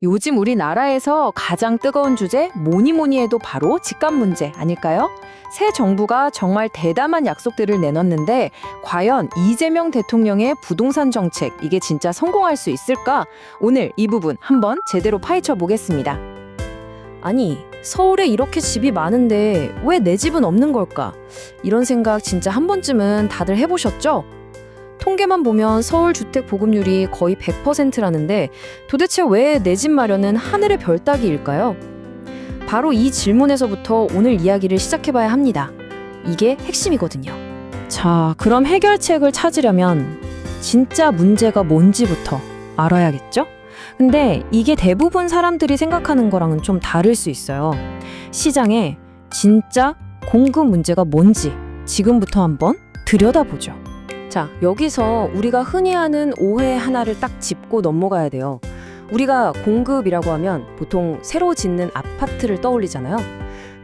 요즘 우리나라에서 가장 뜨거운 주제 뭐니 뭐니 해도 바로 집값 문제 아닐까요? 새 정부가 정말 대담한 약속들을 내놨는데 과연 이재명 대통령의 부동산 정책 이게 진짜 성공할 수 있을까? 오늘 이 부분 한번 제대로 파헤쳐 보겠습니다. 아니, 서울에 이렇게 집이 많은데 왜 내 집은 없는 걸까? 이런 생각 진짜 한 번쯤은 다들 해보셨죠? 통계만 보면 서울 주택 보급률이 거의 100%라는데 도대체 왜 내 집 마련은 하늘의 별 따기일까요? 바로 이 질문에서부터 오늘 이야기를 시작해봐야 합니다. 이게 핵심이거든요. 자, 그럼 해결책을 찾으려면 진짜 문제가 뭔지부터 알아야겠죠? 근데 이게 대부분 사람들이 생각하는 거랑은 좀 다를 수 있어요. 시장에 진짜 공급 문제가 뭔지 지금부터 한번 들여다보죠. 자, 여기서 우리가 흔히 하는 오해 하나를 딱 짚고 넘어가야 돼요. 우리가 공급이라고 하면 보통 새로 짓는 아파트를 떠올리잖아요.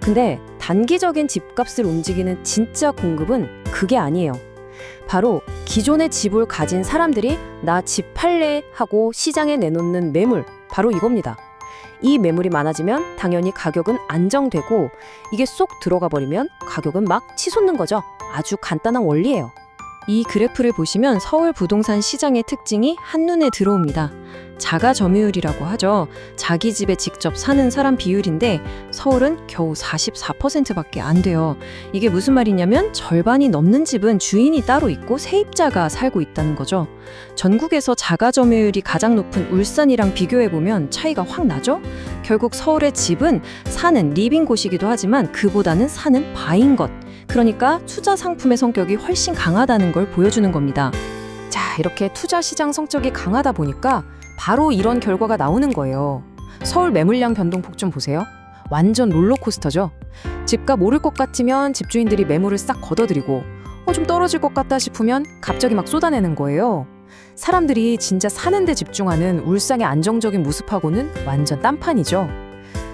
근데 단기적인 집값을 움직이는 진짜 공급은 그게 아니에요. 바로 기존의 집을 가진 사람들이 나 집 팔래 하고 시장에 내놓는 매물, 바로 이겁니다. 이 매물이 많아지면 당연히 가격은 안정되고 이게 쏙 들어가 버리면 가격은 막 치솟는 거죠. 아주 간단한 원리예요. 이 그래프를 보시면 서울 부동산 시장의 특징이 한눈에 들어옵니다. 자가 점유율이라고 하죠. 자기 집에 직접 사는 사람 비율인데 서울은 겨우 44%밖에 안 돼요. 이게 무슨 말이냐면 절반이 넘는 집은 주인이 따로 있고 세입자가 살고 있다는 거죠. 전국에서 자가 점유율이 가장 높은 울산이랑 비교해보면 차이가 확 나죠? 결국 서울의 집은 사는 리빙 곳이기도 하지만 그보다는 사는 바인 것. 그러니까 투자 상품의 성격이 훨씬 강하다는 걸 보여주는 겁니다. 자, 이렇게 투자 시장 성격이 강하다 보니까 바로 이런 결과가 나오는 거예요. 서울 매물량 변동폭 좀 보세요. 완전 롤러코스터죠. 집값 오를 것 같으면 집주인들이 매물을 싹 걷어들이고 좀 떨어질 것 같다 싶으면 갑자기 막 쏟아내는 거예요. 사람들이 진짜 사는 데 집중하는 울상의 안정적인 모습하고는 완전 딴판이죠.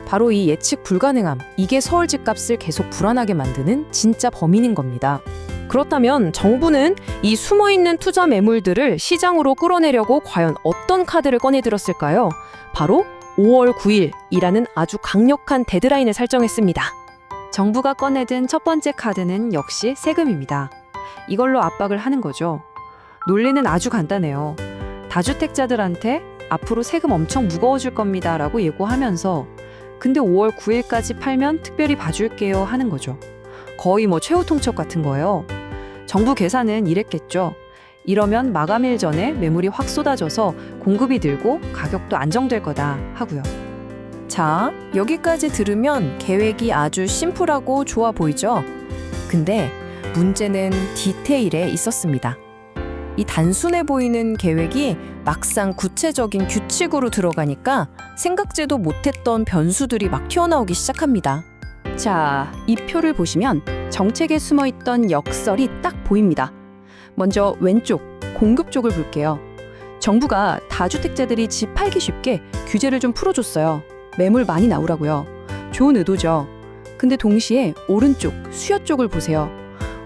바로 이 예측 불가능함, 이게 서울 집값을 계속 불안하게 만드는 진짜 범인인 겁니다. 그렇다면 정부는 이 숨어있는 투자 매물들을 시장으로 끌어내려고 과연 어떤 카드를 꺼내들었을까요? 바로 5월 9일이라는 아주 강력한 데드라인을 설정했습니다. 정부가 꺼내든 첫 번째 카드는 역시 세금입니다. 이걸로 압박을 하는 거죠. 논리는 아주 간단해요. 다주택자들한테 앞으로 세금 엄청 무거워질 겁니다 라고 예고하면서 근데 5월 9일까지 팔면 특별히 봐줄게요 하는 거죠. 거의 최후 통첩 같은 거예요. 정부 계산은 이랬겠죠. 이러면 마감일 전에 매물이 확 쏟아져서 공급이 늘고 가격도 안정될 거다 하고요. 자, 여기까지 들으면 계획이 아주 심플하고 좋아 보이죠? 근데 문제는 디테일에 있었습니다. 이 단순해 보이는 계획이 막상 구체적인 규칙으로 들어가니까 생각지도 못했던 변수들이 막 튀어나오기 시작합니다. 자, 이 표를 보시면 정책에 숨어있던 역설이 딱 보입니다. 먼저 왼쪽, 공급 쪽을 볼게요. 정부가 다주택자들이 집 팔기 쉽게 규제를 좀 풀어줬어요. 매물 많이 나오라고요. 좋은 의도죠. 근데 동시에 오른쪽, 수요 쪽을 보세요.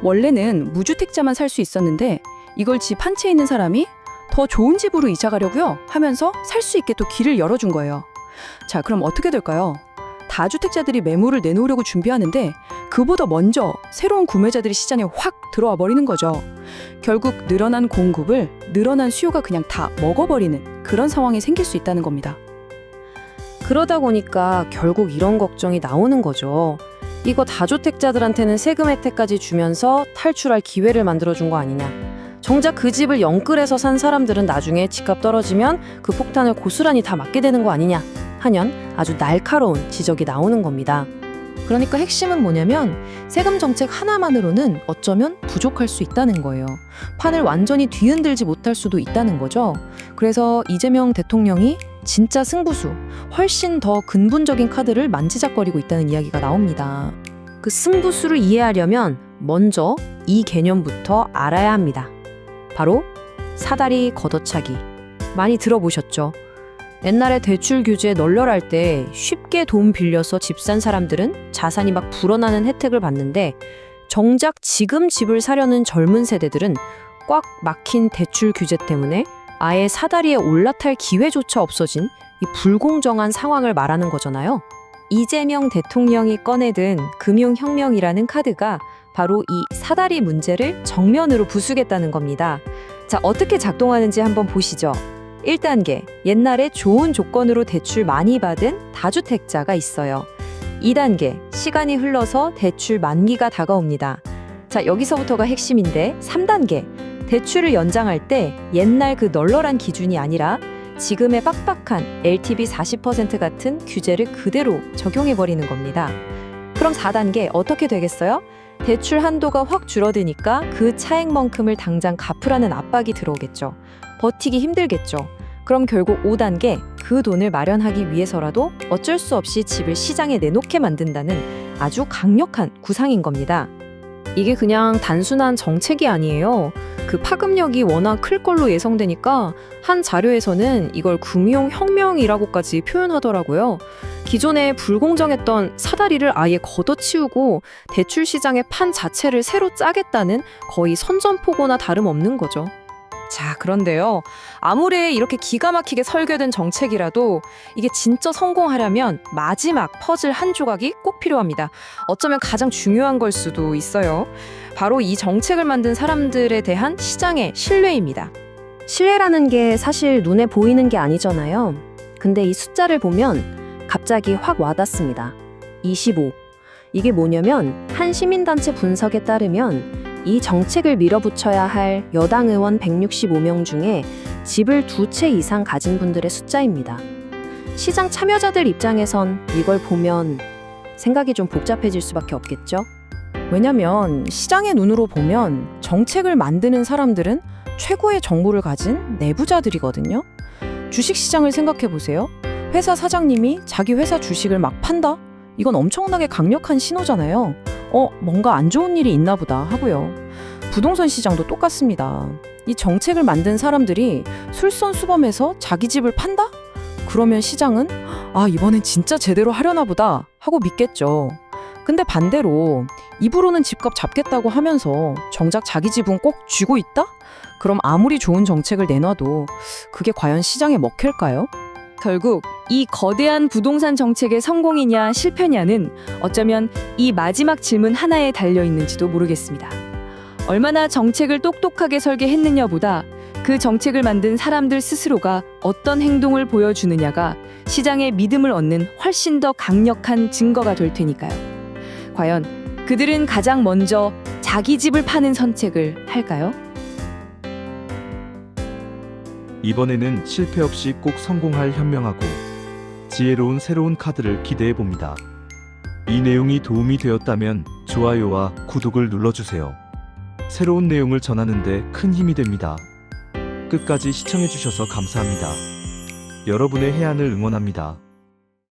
원래는 무주택자만 살 수 있었는데 이걸 집 한 채 있는 사람이 더 좋은 집으로 이사 가려고요 하면서 살 수 있게 또 길을 열어준 거예요. 자, 그럼 어떻게 될까요? 다주택자들이 매물을 내놓으려고 준비하는데 그보다 먼저 새로운 구매자들이 시장에 확 들어와 버리는 거죠. 결국 늘어난 공급을 늘어난 수요가 그냥 다 먹어버리는 그런 상황이 생길 수 있다는 겁니다. 그러다 보니까 결국 이런 걱정이 나오는 거죠. 이거 다주택자들한테는 세금 혜택까지 주면서 탈출할 기회를 만들어준 거 아니냐. 정작 그 집을 영끌해서 산 사람들은 나중에 집값 떨어지면 그 폭탄을 고스란히 다 맞게 되는 거 아니냐 하면 아주 날카로운 지적이 나오는 겁니다. 그러니까 핵심은 뭐냐면 세금 정책 하나만으로는 어쩌면 부족할 수 있다는 거예요. 판을 완전히 뒤흔들지 못할 수도 있다는 거죠. 그래서 이재명 대통령이 진짜 승부수, 훨씬 더 근본적인 카드를 만지작거리고 있다는 이야기가 나옵니다. 그 승부수를 이해하려면 먼저 이 개념부터 알아야 합니다. 바로 사다리 걷어차기. 많이 들어보셨죠? 옛날에 대출 규제 널널할 때 쉽게 돈 빌려서 집 산 사람들은 자산이 막 불어나는 혜택을 받는데 정작 지금 집을 사려는 젊은 세대들은 꽉 막힌 대출 규제 때문에 아예 사다리에 올라탈 기회조차 없어진 이 불공정한 상황을 말하는 거잖아요. 이재명 대통령이 꺼내든 금융혁명이라는 카드가 바로 이 사다리 문제를 정면으로 부수겠다는 겁니다. 자, 어떻게 작동하는지 한번 보시죠. 1단계, 옛날에 좋은 조건으로 대출 많이 받은 다주택자가 있어요. 2단계, 시간이 흘러서 대출 만기가 다가옵니다. 자, 여기서부터가 핵심인데 3단계, 대출을 연장할 때 옛날 그 널널한 기준이 아니라 지금의 빡빡한 LTV 40% 같은 규제를 그대로 적용해버리는 겁니다. 그럼 4단계 어떻게 되겠어요? 대출 한도가 확 줄어드니까 그 차액만큼을 당장 갚으라는 압박이 들어오겠죠. 버티기 힘들겠죠. 그럼 결국 5단계, 그 돈을 마련하기 위해서라도 어쩔 수 없이 집을 시장에 내놓게 만든다는 아주 강력한 구상인 겁니다. 이게 그냥 단순한 정책이 아니에요. 그 파급력이 워낙 클 걸로 예상되니까 한 자료에서는 이걸 금융혁명이라고까지 표현하더라고요. 기존에 불공정했던 사다리를 아예 걷어치우고 대출 시장의 판 자체를 새로 짜겠다는 거의 선전포고나 다름없는 거죠. 자, 그런데요. 아무리 이렇게 기가 막히게 설계된 정책이라도 이게 진짜 성공하려면 마지막 퍼즐 한 조각이 꼭 필요합니다. 어쩌면 가장 중요한 걸 수도 있어요. 바로 이 정책을 만든 사람들에 대한 시장의 신뢰입니다. 신뢰라는 게 사실 눈에 보이는 게 아니잖아요. 근데 이 숫자를 보면 갑자기 확 와닿습니다. 25. 이게 뭐냐면 한 시민단체 분석에 따르면 이 정책을 밀어붙여야 할 여당 의원 165명 중에 집을 2채 이상 가진 분들의 숫자입니다. 시장 참여자들 입장에선 이걸 보면 생각이 좀 복잡해질 수밖에 없겠죠? 왜냐면 시장의 눈으로 보면 정책을 만드는 사람들은 최고의 정보를 가진 내부자들이거든요. 주식시장을 생각해 보세요. 회사 사장님이 자기 회사 주식을 막 판다? 이건 엄청나게 강력한 신호잖아요. 뭔가 안 좋은 일이 있나 보다 하고요. 부동산 시장도 똑같습니다. 이 정책을 만든 사람들이 솔선수범해서 자기 집을 판다? 그러면 시장은 이번엔 진짜 제대로 하려나 보다 하고 믿겠죠. 근데 반대로 입으로는 집값 잡겠다고 하면서 정작 자기 집은 꼭 쥐고 있다? 그럼 아무리 좋은 정책을 내놔도 그게 과연 시장에 먹힐까요? 결국 이 거대한 부동산 정책의 성공이냐 실패냐는 어쩌면 이 마지막 질문 하나에 달려 있는지도 모르겠습니다. 얼마나 정책을 똑똑하게 설계했느냐보다 그 정책을 만든 사람들 스스로가 어떤 행동을 보여주느냐가 시장의 믿음을 얻는 훨씬 더 강력한 증거가 될 테니까요. 과연 그들은 가장 먼저 자기 집을 파는 선택을 할까요? 이번에는 실패 없이 꼭 성공할 현명하고 지혜로운 새로운 카드를 기대해 봅니다. 이 내용이 도움이 되었다면 좋아요와 구독을 눌러주세요. 새로운 내용을 전하는데 큰 힘이 됩니다. 끝까지 시청해 주셔서 감사합니다. 여러분의 해안을 응원합니다.